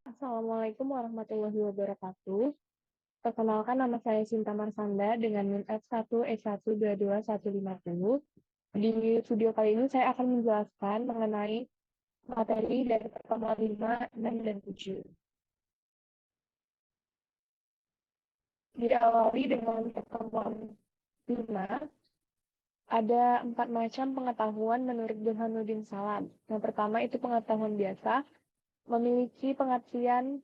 Assalamualaikum warahmatullahi wabarakatuh. Perkenalkan, nama saya Sinta Marsanda dengan NIM F1E1222150. Di video kali ini saya akan menjelaskan mengenai materi dari pertemuan 5, 6, dan 7. Diawali dengan pertemuan 5, ada 4 macam pengetahuan menurut Burhanuddin Salam. Yang pertama itu pengetahuan biasa, memiliki pengertian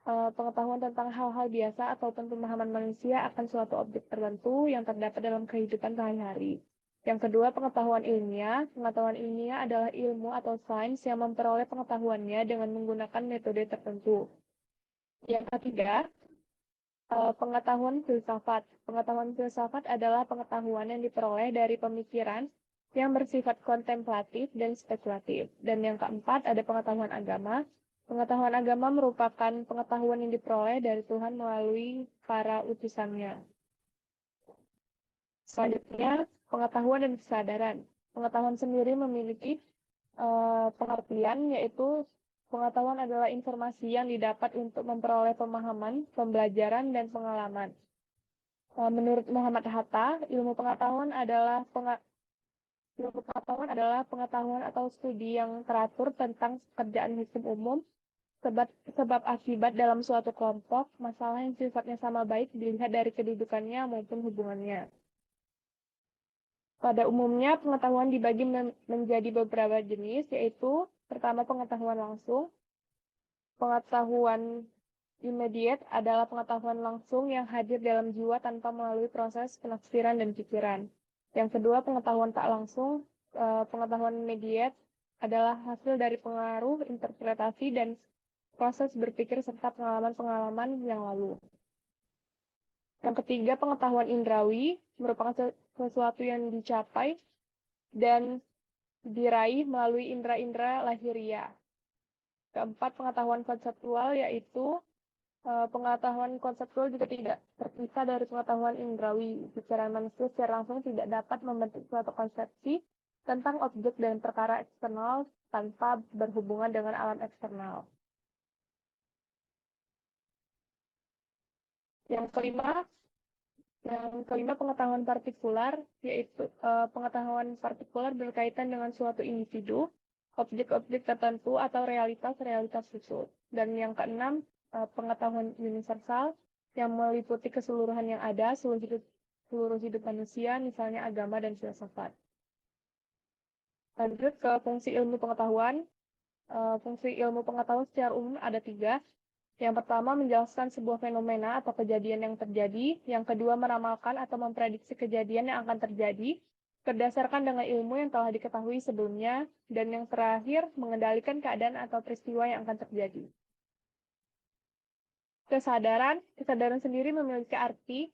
pengetahuan tentang hal-hal biasa ataupun pemahaman manusia akan suatu objek tertentu yang terdapat dalam kehidupan sehari-hari. Yang kedua, pengetahuan ilmiah. Pengetahuan ilmiah adalah ilmu atau sains yang memperoleh pengetahuannya dengan menggunakan metode tertentu. Yang ketiga, pengetahuan filsafat. Pengetahuan filsafat adalah pengetahuan yang diperoleh dari pemikiran yang bersifat kontemplatif dan spekulatif. Dan yang keempat, ada pengetahuan agama. Pengetahuan agama merupakan pengetahuan yang diperoleh dari Tuhan melalui para utusannya. Selanjutnya, pengetahuan dan kesadaran. Pengetahuan sendiri memiliki pengertian, yaitu pengetahuan adalah informasi yang didapat untuk memperoleh pemahaman, pembelajaran, dan pengalaman. Menurut Muhammad Hatta, ilmu pengetahuan adalah pengetahuan atau studi yang teratur tentang pekerjaan hukum umum, sebab akibat dalam suatu kelompok, masalah yang sifatnya sama baik dilihat dari kedudukannya maupun hubungannya. Pada umumnya, pengetahuan dibagi menjadi beberapa jenis, yaitu pertama pengetahuan langsung. Pengetahuan immediate adalah pengetahuan langsung yang hadir dalam jiwa tanpa melalui proses penafsiran dan pikiran. Yang kedua, pengetahuan tak langsung. Pengetahuan immediate adalah hasil dari pengaruh, interpretasi, dan proses berpikir serta pengalaman-pengalaman yang lalu. Yang ketiga, pengetahuan indrawi merupakan sesuatu yang dicapai dan diraih melalui indera-indera lahiriah. Keempat, pengetahuan konseptual, yaitu pengetahuan konseptual juga tidak terpisah dari pengetahuan indrawi. Pikiran manusia secara langsung tidak dapat membentuk suatu konsepsi tentang objek dan perkara eksternal tanpa berhubungan dengan alam eksternal. Yang kelima pengetahuan partikular, yaitu pengetahuan partikular berkaitan dengan suatu individu, objek-objek tertentu atau realitas-realitas khusus. Dan yang keenam, pengetahuan universal yang meliputi keseluruhan yang ada, seluruh hidup manusia, misalnya agama dan filsafat. Lanjut ke fungsi ilmu pengetahuan. Fungsi ilmu pengetahuan secara umum ada 3. Yang pertama, menjelaskan sebuah fenomena atau kejadian yang terjadi. Yang kedua, meramalkan atau memprediksi kejadian yang akan terjadi berdasarkan dengan ilmu yang telah diketahui sebelumnya. Dan yang terakhir, mengendalikan keadaan atau peristiwa yang akan terjadi. Kesadaran sendiri memiliki arti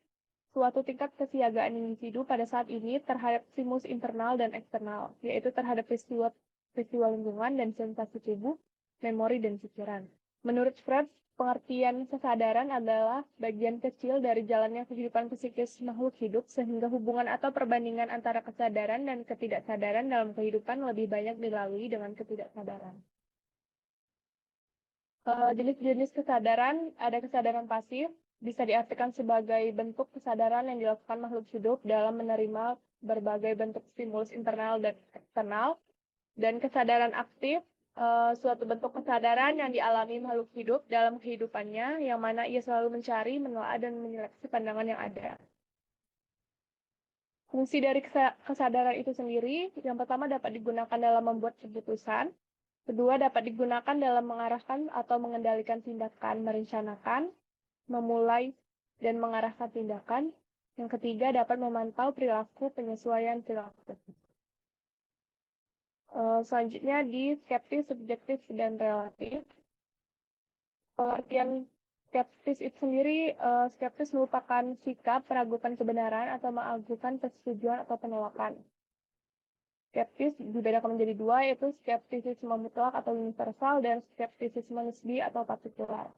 suatu tingkat kesiagaan individu pada saat ini terhadap stimulus internal dan eksternal, yaitu terhadap peristiwa lingkungan dan sensasi tubuh, memori, dan pikiran. Menurut Freud, pengertian kesadaran adalah bagian kecil dari jalannya kehidupan psikis makhluk hidup, sehingga hubungan atau perbandingan antara kesadaran dan ketidaksadaran dalam kehidupan lebih banyak dilalui dengan ketidaksadaran. Jenis-jenis kesadaran, ada kesadaran pasif, bisa diartikan sebagai bentuk kesadaran yang dilakukan makhluk hidup dalam menerima berbagai bentuk stimulus internal dan eksternal. Dan kesadaran aktif, suatu bentuk kesadaran yang dialami makhluk hidup dalam kehidupannya, yang mana ia selalu mencari, menelaah, dan menyeleksi pandangan yang ada. Fungsi dari kesadaran itu sendiri, yang pertama dapat digunakan dalam membuat keputusan. Kedua, dapat digunakan dalam mengarahkan atau mengendalikan tindakan, merencanakan, memulai, dan mengarahkan tindakan. Yang ketiga, dapat memantau perilaku, penyesuaian perilaku. Selanjutnya di skeptis, subjektif, dan relatif. Pengertian skeptis itu sendiri, skeptis merupakan sikap meragukan kebenaran atau mengagukan persetujuan atau penolakan. Skeptis dibedakan menjadi 2, yaitu skeptisisme mutlak atau universal dan skeptisisme nisbi atau partikular.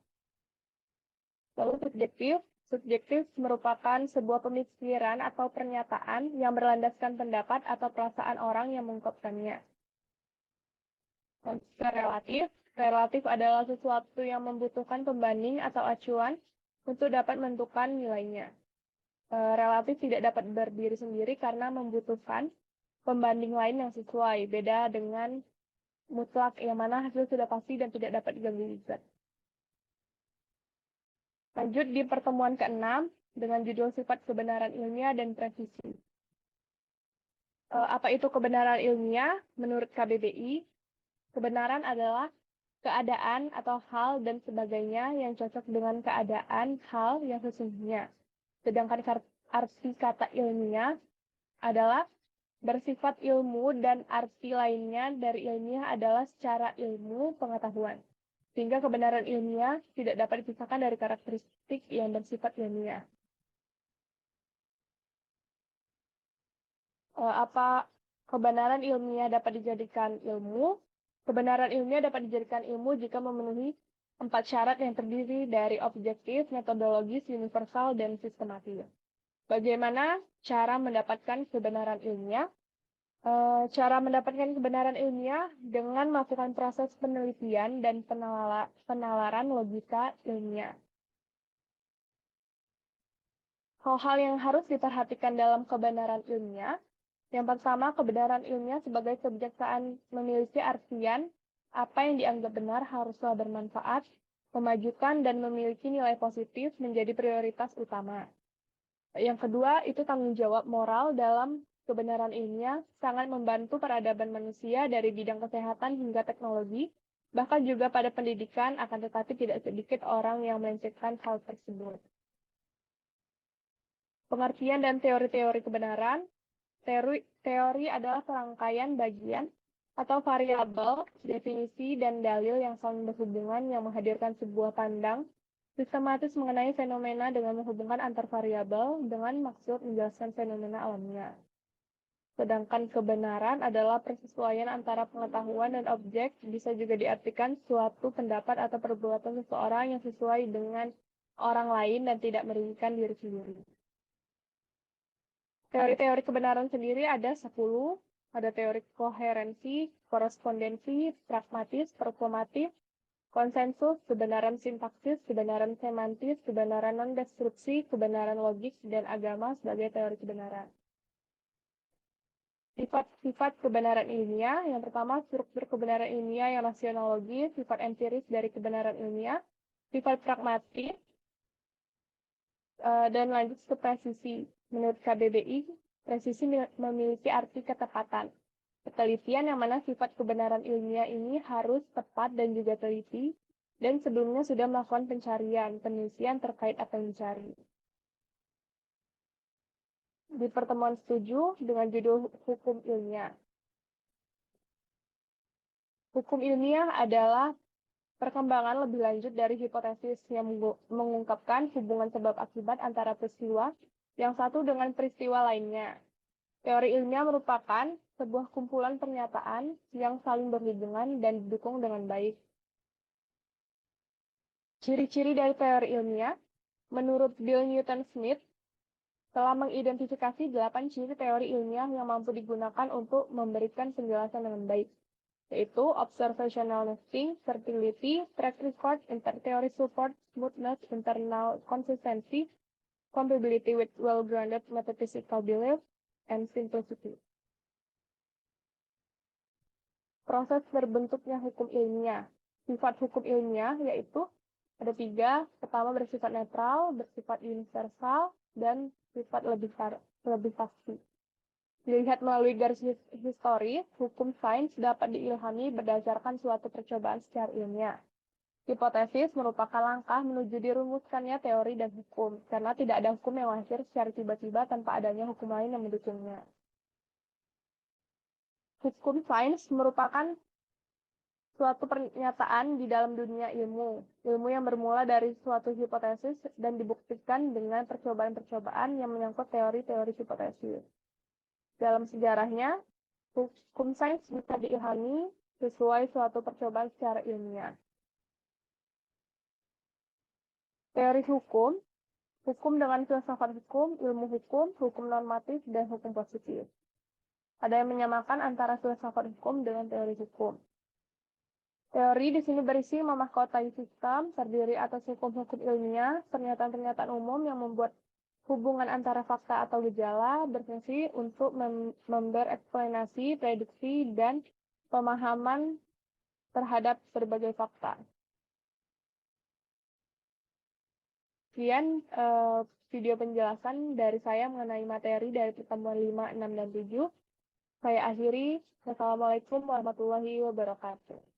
Lalu subjektif merupakan sebuah pemikiran atau pernyataan yang berlandaskan pendapat atau perasaan orang yang mengungkapkannya. Relatif. Relatif adalah sesuatu yang membutuhkan pembanding atau acuan untuk dapat menentukan nilainya. Relatif tidak dapat berdiri sendiri karena membutuhkan pembanding lain yang sesuai. Beda dengan mutlak yang mana hasil sudah pasti dan tidak dapat diganggu-gugat. Lanjut di pertemuan ke-6 dengan judul sifat kebenaran ilmiah dan presisi. Apa itu kebenaran ilmiah? Menurut KBBI, kebenaran adalah keadaan atau hal dan sebagainya yang cocok dengan keadaan hal yang sesungguhnya. Sedangkan arti kata ilmiah adalah bersifat ilmu dan arti lainnya dari ilmiah adalah secara ilmu pengetahuan. Sehingga kebenaran ilmiah tidak dapat dipisahkan dari karakteristik yang bersifat ilmiah. Apa kebenaran ilmiah dapat dijadikan ilmu? Kebenaran ilmiah dapat dijadikan ilmu jika memenuhi 4 syarat yang terdiri dari objektif, metodologis, universal, dan sistematis. Bagaimana cara mendapatkan kebenaran ilmiah? Cara mendapatkan kebenaran ilmiah dengan melakukan proses penelitian dan penalaran logika ilmiah. Hal-hal yang harus diperhatikan dalam kebenaran ilmiah. Yang pertama, kebenaran ilmiah sebagai kebijaksanaan memiliki artian apa yang dianggap benar haruslah bermanfaat, memajukan, dan memiliki nilai positif menjadi prioritas utama. Yang kedua, itu tanggung jawab moral dalam kebenaran ilmiah sangat membantu peradaban manusia dari bidang kesehatan hingga teknologi, bahkan juga pada pendidikan, akan tetapi tidak sedikit orang yang melencengkan hal tersebut. Pengertian dan teori-teori kebenaran. Teori adalah serangkaian bagian atau variabel, definisi, dan dalil yang saling berhubungan yang menghadirkan sebuah pandang sistematis mengenai fenomena dengan menghubungkan antar variabel dengan maksud menjelaskan fenomena alamiah. Sedangkan kebenaran adalah persesuaian antara pengetahuan dan objek, bisa juga diartikan suatu pendapat atau perbuatan seseorang yang sesuai dengan orang lain dan tidak merugikan diri sendiri. Teori-teori kebenaran sendiri ada 10, ada teori koherensi, korespondensi, pragmatis, performatif, konsensus, kebenaran sintaksis, kebenaran semantis, kebenaran non-destruksi, kebenaran logik, dan agama sebagai teori kebenaran. Sifat-sifat kebenaran ilmiah, yang pertama struktur kebenaran ilmiah yang rasionalogis, sifat empiris dari kebenaran ilmiah, sifat pragmatis, dan lanjut ke presisi. Menurut KBBI, presisi memiliki arti ketepatan. Ketelitian yang mana sifat kebenaran ilmiah ini harus tepat dan juga teliti, dan sebelumnya sudah melakukan pencarian, penelitian terkait apa yang dicari. Di pertemuan 7 dengan judul Hukum Ilmiah. Hukum ilmiah adalah perkembangan lebih lanjut dari hipotesis yang mengungkapkan hubungan sebab akibat antara peristiwa yang satu dengan peristiwa lainnya. Teori ilmiah merupakan sebuah kumpulan pernyataan yang saling berhubungan dan didukung dengan baik. Ciri-ciri dari teori ilmiah, menurut Bill Newton Smith, telah mengidentifikasi 8 ciri teori ilmiah yang mampu digunakan untuk memberikan penjelasan dengan baik, yaitu observational nesting, fertility, track record, inter-theory support, smoothness, internal consistency, compatibility with well-grounded metaphysical belief, and simplicity. Proses terbentuknya hukum ilmiah. Sifat hukum ilmiah yaitu ada 3. Pertama bersifat netral, bersifat universal, dan sifat lebih pasti. Dilihat melalui garis historis, hukum sains dapat diilhami berdasarkan suatu percobaan secara ilmiah. Hipotesis merupakan langkah menuju dirumuskannya teori dan hukum, karena tidak ada hukum yang lahir secara tiba-tiba tanpa adanya hukum lain yang mendukungnya. Hukum sains merupakan suatu pernyataan di dalam dunia ilmu. Ilmu yang bermula dari suatu hipotesis dan dibuktikan dengan percobaan-percobaan yang menyangkut teori-teori hipotesis. Dalam sejarahnya, hukum sains bisa diilhami sesuai suatu percobaan secara ilmiah. Teori hukum, hukum dengan filsafat hukum, ilmu hukum, hukum normatif, dan hukum positif. Ada yang menyamakan antara filsafat hukum dengan teori hukum. Teori di sini berisi memahkotai sistem, terdiri atas hukum-hukum ilmiah, pernyataan-pernyataan umum yang membuat hubungan antara fakta atau gejala berfungsi untuk memberi eksplanasi, prediksi, dan pemahaman terhadap berbagai fakta. Sekian video penjelasan dari saya mengenai materi dari pertemuan 5, 6, dan 7. Saya akhiri. Wassalamualaikum warahmatullahi wabarakatuh.